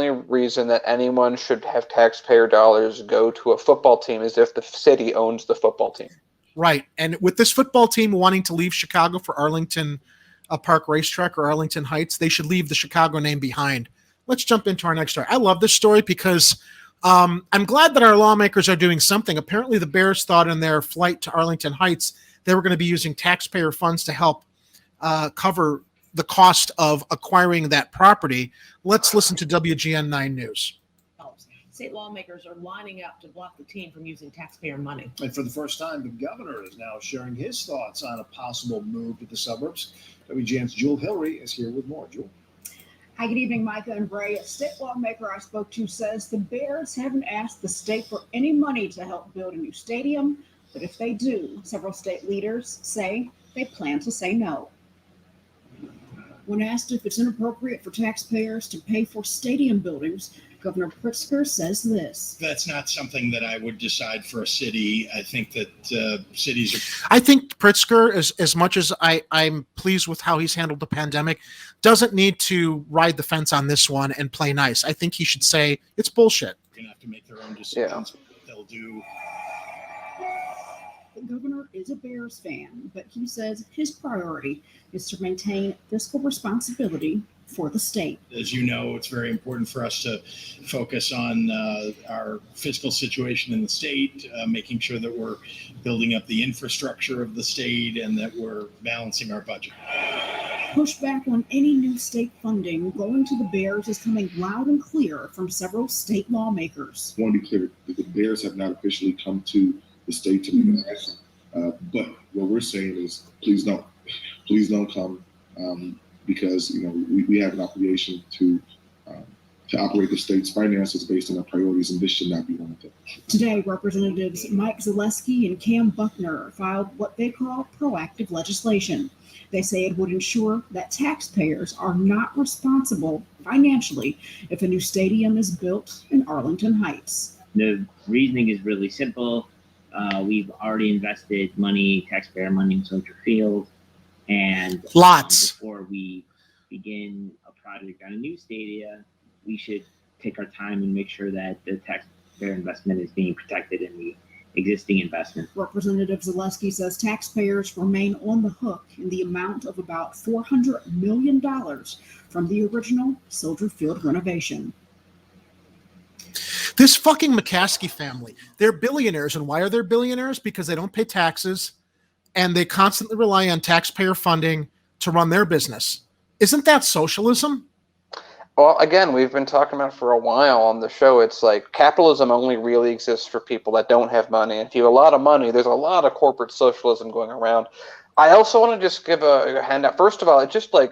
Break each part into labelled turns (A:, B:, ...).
A: only reason that anyone should have taxpayer dollars go to a football team is if the city owns the football team.
B: Right. And with this football team wanting to leave Chicago for Arlington Park Racetrack or Arlington Heights, they should leave the Chicago name behind. Let's jump into our next story. I love this story because I'm glad that our lawmakers are doing something. Apparently, the Bears thought in their flight to Arlington Heights they were going to be using taxpayer funds to help cover the cost of acquiring that property. Let's listen to WGN 9 News.
C: State lawmakers are lining up to block the team from using taxpayer money.
D: And for the first time, the governor is now sharing his thoughts on a possible move to the suburbs. WGN's Jewel Hillary is here with more. Jewel.
E: Hi, good evening, Micah and Bray. A state lawmaker I spoke to says the Bears haven't asked the state for any money to help build a new stadium, but if they do, several state leaders say they plan to say no. When asked if it's inappropriate for taxpayers to pay for stadium buildings, Governor Pritzker says this.
F: That's not something that I would decide for a city. I think that cities are...
B: I think Pritzker, as much as I'm pleased with how he's handled the pandemic, doesn't need to ride the fence on this one and play nice. I think he should say it's bullshit.
F: They're going to have to make their own decisions. Yeah. What they'll do.
E: The governor is a Bears fan, but he says his priority is to maintain fiscal responsibility for the state.
F: As you know, it's very important for us to focus on our fiscal situation in the state, making sure that we're building up the infrastructure of the state and that we're balancing our budget.
E: Pushback on any new state funding going to the Bears is coming loud and clear from several state lawmakers.
G: I want to be clear that the Bears have not officially come to the state to make an action. But what we're saying is, please don't come. Because we have an obligation to operate the state's finances based on our priorities, and this should not be one of them.
E: Today, Representatives Mike Zaleski and Cam Buckner filed what they call proactive legislation. They say it would ensure that taxpayers are not responsible financially if a new stadium is built in Arlington Heights.
H: The reasoning is really simple. We've already invested money, taxpayer money, in Soldier Field. And
B: lots
H: before we begin a project on a new stadium, we should take our time and make sure that the taxpayer investment is being protected in the existing investment.
E: Representative Zaleski says taxpayers remain on the hook in the amount of about $400 million from the original Soldier Field renovation.
B: This fucking McCaskey family, they're billionaires. And why are they billionaires? Because they don't pay taxes. And they constantly rely on taxpayer funding to run their business. Isn't that socialism?
A: Well, again, we've been talking about for a while on the show. It's like capitalism only really exists for people that don't have money. If you have a lot of money, there's a lot of corporate socialism going around. I also want to just give a handout. First of all, it's just like,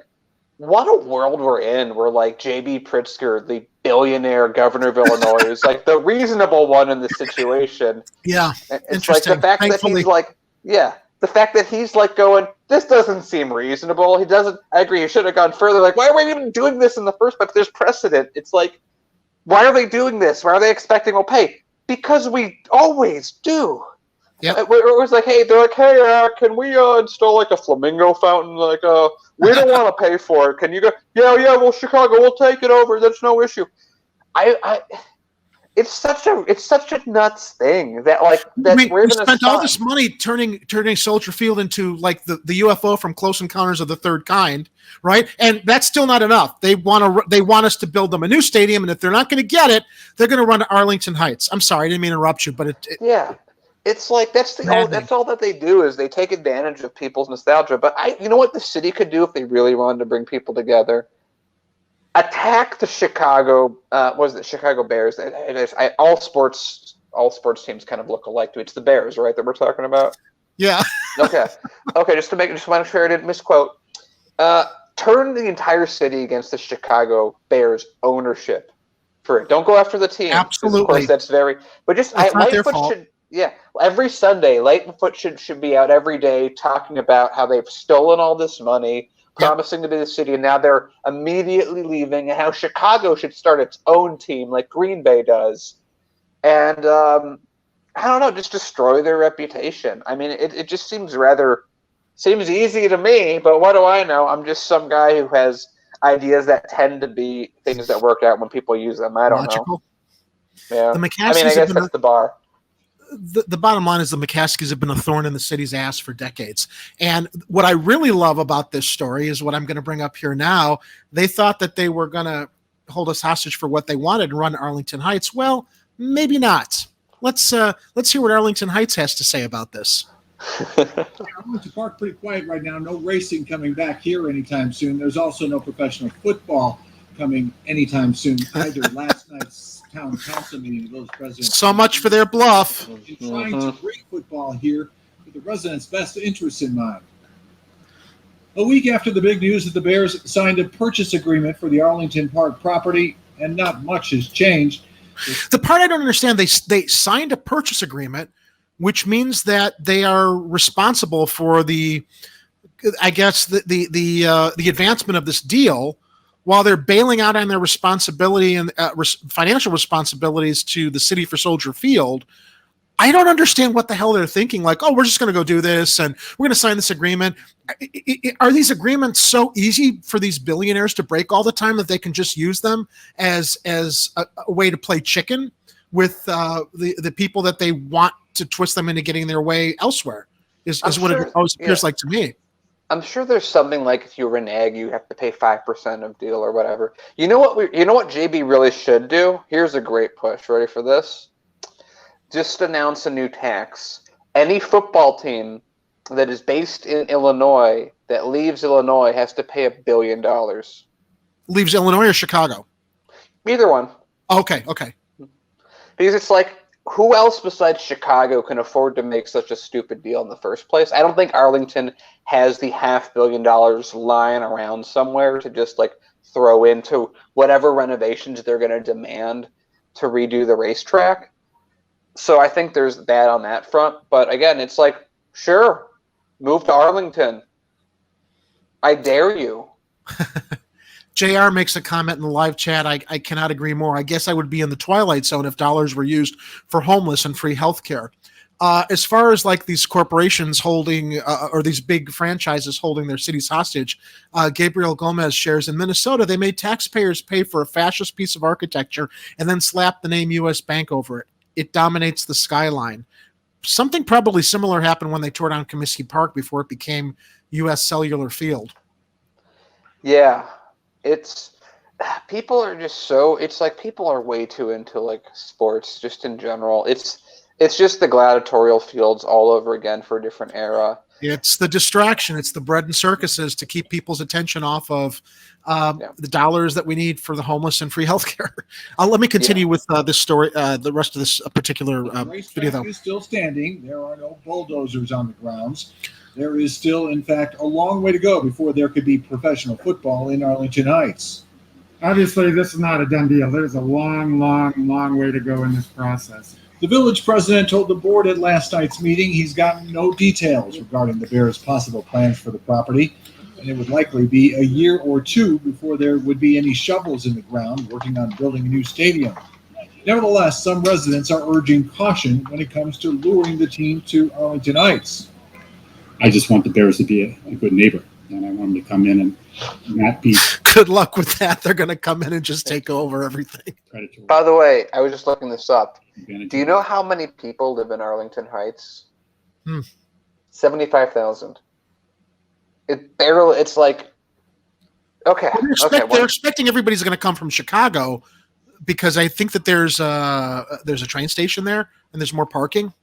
A: what a world we're in. We're like J.B. Pritzker, the billionaire governor of Illinois, is like the reasonable one in this situation.
B: Yeah,
A: it's like the fact that he's like, yeah. The fact that he's like going, this doesn't seem reasonable. He doesn't. I agree. He should have gone further. Like, why are we even doing this in the first place? There's precedent. It's like, why are they doing this? Why are they expecting we'll pay? Because we always do.
B: Yeah.
A: It was like, hey, they're like, hey, can we install like a flamingo fountain? Like, we don't want to pay for it. Can you go? Yeah. Well, Chicago, we'll take it over. That's no issue. It's such a nuts thing that like that
B: we
A: we're gonna
B: spent all this money turning Soldier Field into like the UFO from Close Encounters of the Third Kind, right? And that's still not enough. They want us to build them a new stadium, and if they're not going to get it, they're going to run to Arlington Heights. I'm sorry, I didn't mean to interrupt you, but yeah,
A: it's like that's all that they do is they take advantage of people's nostalgia. But you know what the city could do if they really wanted to bring people together? Attack the Chicago Chicago Bears. All sports teams kind of look alike to it's the Bears, right, that we're talking about?
B: Yeah.
A: Okay. Just want to make sure I didn't misquote. Turn the entire city against the Chicago Bears ownership for it. Don't go after the team.
B: Absolutely.
A: Of course, that's very. But just Lightfoot should. Yeah, every Sunday, Lightfoot should be out every day talking about how they've stolen all this money, promising to be the city, and now they're immediately leaving, and how Chicago should start its own team like Green Bay does. And I don't know, just destroy their reputation. I mean, it just seems easy to me, but what do I know? I'm just some guy who has ideas that tend to be things that work out when people use them. I don't know. Yeah.
B: The
A: I mean, I
B: McCaskies have
A: guess
B: been
A: that's the bar.
B: the bottom line is the McCaskies have been a thorn in the city's ass for decades. And what I really love about this story is what I'm going to bring up here now. They thought that they were going to hold us hostage for what they wanted and run Arlington Heights. Well, maybe not. Let's hear what Arlington Heights has to say about this.
D: Arlington Park pretty quiet right now. No racing coming back here anytime soon. There's also no professional football coming anytime soon either. Last night's town council meeting, the village president.
B: So much for their bluff.
D: In trying to bring football here with the residents' best interests in mind. A week after the big news that the Bears signed a purchase agreement for the Arlington Park property, and not much has changed.
B: The part I don't understand, they signed a purchase agreement, which means that they are responsible for the advancement of this deal, while they're bailing out on their responsibility and financial responsibilities to the city for Soldier Field. I don't understand what the hell they're thinking. Like, oh, we're just going to go do this and we're going to sign this agreement. Are these agreements so easy for these billionaires to break all the time that they can just use them as a way to play chicken with the people that they want to twist them into getting their way elsewhere? Is what it always appears like to me.
A: I'm sure there's something like if you renege, you have to pay 5% of deal or whatever. You know what JB really should do? Here's a great push. Ready for this? Just announce a new tax. Any football team that is based in Illinois that leaves Illinois has to pay $1 billion.
B: Leaves Illinois or Chicago?
A: Either one.
B: Okay.
A: Because it's like, who else besides Chicago can afford to make such a stupid deal in the first place? I don't think Arlington has the $500 million lying around somewhere to just like throw into whatever renovations they're going to demand to redo the racetrack. So I think there's that on that front. But again, it's like, sure, move to Arlington. I dare you.
B: JR makes a comment in the live chat. I cannot agree more. I guess I would be in the twilight zone if dollars were used for homeless and free healthcare. As far as like these corporations holding or these big franchises holding their cities hostage, Gabriel Gomez shares in Minnesota, they made taxpayers pay for a fascist piece of architecture and then slapped the name U.S. Bank over it. It dominates the skyline. Something probably similar happened when they tore down Comiskey Park before it became U.S. Cellular Field.
A: Yeah. People are just it's like people are way too into like sports just in general. It's just the gladiatorial fields all over again for a different era.
B: It's the distraction. It's the bread and circuses to keep people's attention off of the dollars that we need for the homeless and free healthcare. Let me continue with this story, the rest of this particular video.
D: The racetrack is still standing. There are no bulldozers on the grounds. There is still, in fact, a long way to go before there could be professional football in Arlington Heights.
I: Obviously, this is not a done deal. There's a long way to go in this process.
D: The village president told the board at last night's meeting he's gotten no details regarding the Bears' possible plans for the property, and it would likely be a year or two before there would be any shovels in the ground working on building a new stadium. Nevertheless, some residents are urging caution when it comes to luring the team to Arlington Heights.
J: I just want the Bears to be a good neighbor, and I want them to come in and not be.
B: Good luck with that. They're going to come in and just take over everything.
J: Predatory.
A: By the way, I was just looking this up. Do you know how many people live in Arlington Heights? 75,000. It's like, okay.
B: They're expecting everybody's going to come from Chicago because I think that there's a train station there and there's more parking.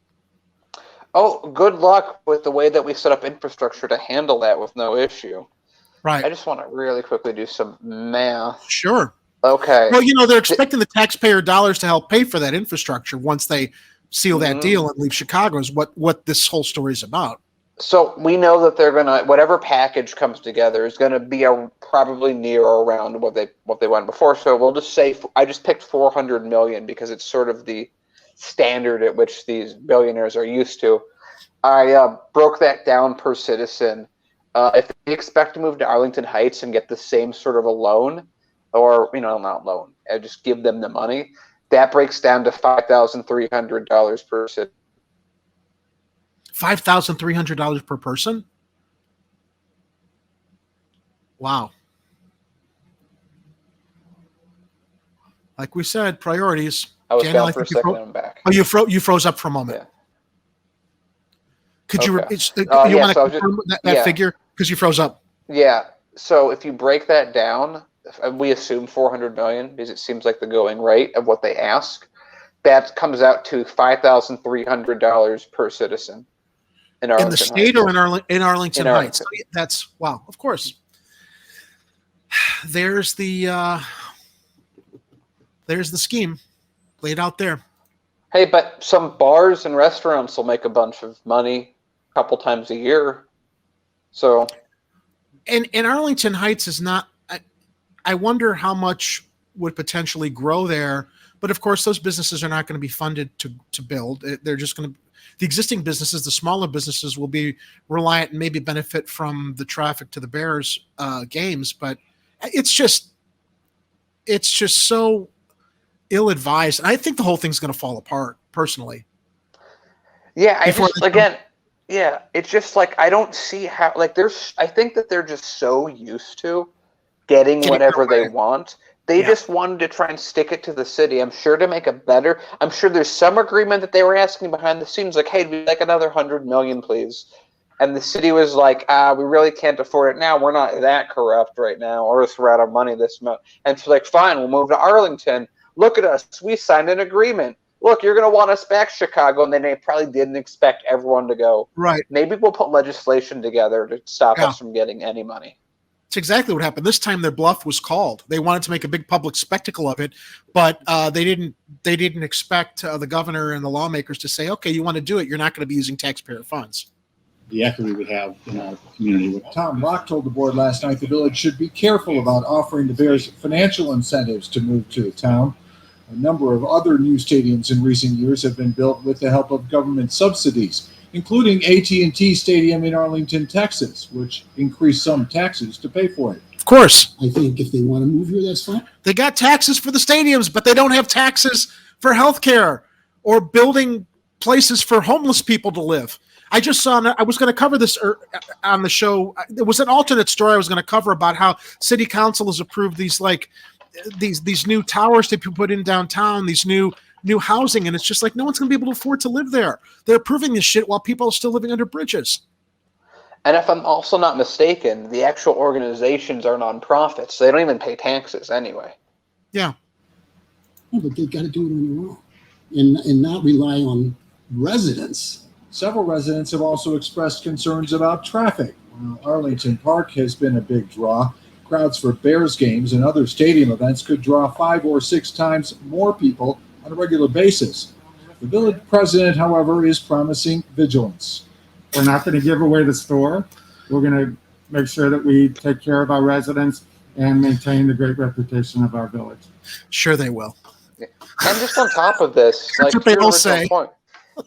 A: Oh, good luck with the way that we set up infrastructure to handle that with no issue.
B: Right.
A: I just want to really quickly do some math.
B: Sure.
A: Okay.
B: Well, they're expecting the taxpayer dollars to help pay for that infrastructure once they seal that deal and leave Chicago is what this whole story is about.
A: So we know that they're gonna whatever package comes together is gonna be probably near or around what they went before. So we'll just say I just picked 400 million because it's sort of the standard at which these billionaires are used to. I broke that down per citizen. If they expect to move to Arlington Heights and get the same sort of a loan, or not loan, I just give them the money, that breaks down to $5,300 per citizen.
B: $5,300 per person? Wow. Like we said, priorities.
A: I was
B: Daniel,
A: gone for a second and I'm back.
B: Oh, you froze up for a moment.
A: Yeah.
B: Could you?
A: Okay.
B: You want
A: so
B: to confirm that figure because you froze up?
A: Yeah. So if you break that down, we assume 400 million because it seems like the going rate of what they ask. That comes out to $5,300 per citizen in Arlington
B: In the state
A: Heights.
B: or in Arlington
A: In
B: Heights?
A: Arlington.
B: That's wow. Of course. There's the scheme laid out there.
A: Hey, but some bars and restaurants will make a bunch of money a couple times a year. So,
B: and Arlington Heights is not. I wonder how much would potentially grow there. But of course, those businesses are not going to be funded to build. They're just going to. The existing businesses, the smaller businesses, will be reliant and maybe benefit from the traffic to the Bears games. But it's just so ill-advised. I think the whole thing's going to fall apart. Personally.
A: Yeah, it's just like I don't see how. Like, I think that they're just so used to getting whatever they want. They just wanted to try and stick it to the city. I'm sure to make a better. I'm sure there's some agreement that they were asking behind the scenes, like, "Hey, we'd like another $100 million, please." And the city was like, "We really can't afford it now. We're not that corrupt right now, or else we're out of money this month." And it's like, "Fine, we'll move to Arlington. Look at us. We signed an agreement. Look, you're going to want us back, Chicago." And then they probably didn't expect everyone to go.
B: Right.
A: Maybe we'll put legislation together to stop us from getting any money.
B: It's exactly what happened. This time their bluff was called. They wanted to make a big public spectacle of it, but they didn't expect the governor and the lawmakers to say, "Okay, you want to do it. You're not going to be using taxpayer funds."
J: The equity we have in our community.
D: Tom Rock told the board last night the village should be careful about offering the Bears financial incentives to move to the town. A number of other new stadiums in recent years have been built with the help of government subsidies, including AT&T Stadium in Arlington, Texas, which increased some taxes to pay for it.
B: Of course.
K: I think if they want to move here, that's fine.
B: They got taxes for the stadiums, but they don't have taxes for healthcare or building places for homeless people to live. I just saw, I was going to cover this on the show. It was an alternate story I was going to cover about how city council has approved these new towers to be put in downtown, these new housing, and it's just like no one's going to be able to afford to live there. They're approving this shit while people are still living under bridges.
A: And if I'm also not mistaken, the actual organizations are nonprofits. So they don't even pay taxes anyway.
B: Yeah.
K: But they've got to do it on their own and not rely on residents.
D: Several residents have also expressed concerns about traffic. Arlington Park has been a big draw. Crowds for Bears games and other stadium events could draw 5 or 6 times more people on a regular basis. The village president, however, is promising vigilance.
I: We're not going to give away the store. We're going to make sure that we take care of our residents and maintain the great reputation of our village.
B: Sure they will.
A: Yeah. And just on top of this,
B: that's what they all say.
A: Point,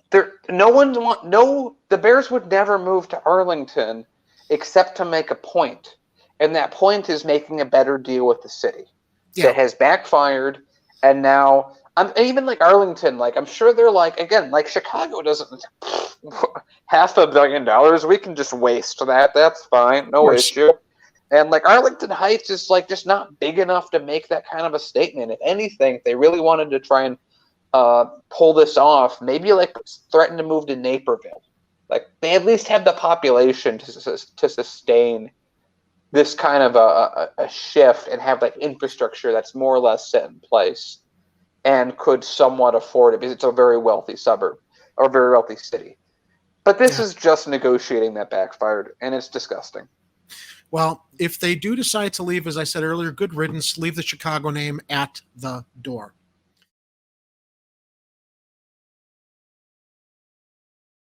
A: the Bears would never move to Arlington except to make a point. And that point is making a better deal with the city. Yeah. That has backfired. And now, even like Arlington, like I'm sure they're like, again, like Chicago doesn't, $500 million, we can just waste that. That's fine. No issue. And like Arlington Heights is like just not big enough to make that kind of a statement. If anything, if they really wanted to try and pull this off, maybe like threaten to move to Naperville. Like they at least have the population to sustain this kind of a shift and have like infrastructure that's more or less set in place and could somewhat afford it because it's a very wealthy suburb or very wealthy city. But this is just negotiating that backfired, and it's disgusting.
B: Well, if they do decide to leave, as I said earlier, good riddance, leave the Chicago name at the door.